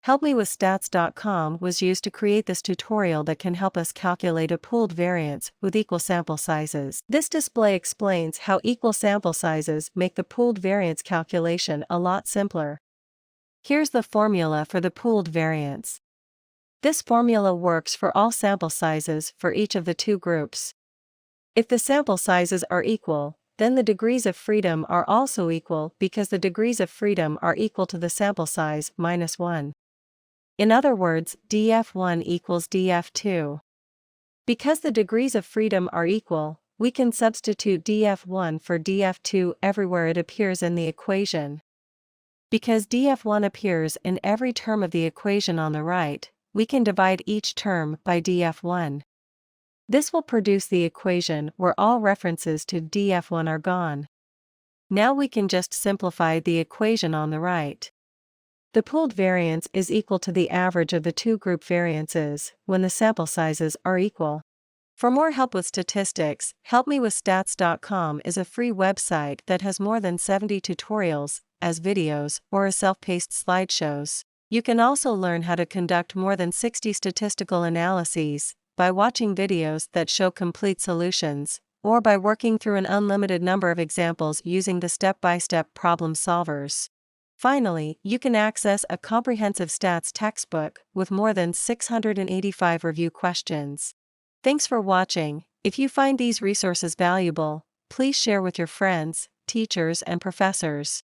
Helpmewithstats.com was used to create this tutorial that can help us calculate a pooled variance with equal sample sizes. This display explains how equal sample sizes make the pooled variance calculation a lot simpler. Here's the formula for the pooled variance. This formula works for all sample sizes for each of the two groups. If the sample sizes are equal, then the degrees of freedom are also equal because the degrees of freedom are equal to the sample size minus 1. In other words, df1 equals df2. Because the degrees of freedom are equal, we can substitute df1 for df2 everywhere it appears in the equation. Because df1 appears in every term of the equation on the right, we can divide each term by df1. This will produce the equation where all references to df1 are gone. Now we can just simplify the equation on the right. The pooled variance is equal to the average of the two group variances when the sample sizes are equal. For more help with statistics, helpmewithstats.com is a free website that has more than 70 tutorials, as videos or as self-paced slideshows. You can also learn how to conduct more than 60 statistical analyses by watching videos that show complete solutions, or by working through an unlimited number of examples using the step-by-step problem solvers. Finally, you can access a comprehensive stats textbook with more than 685 review questions. Thanks for watching. If you find these resources valuable, please share with your friends, teachers, and professors.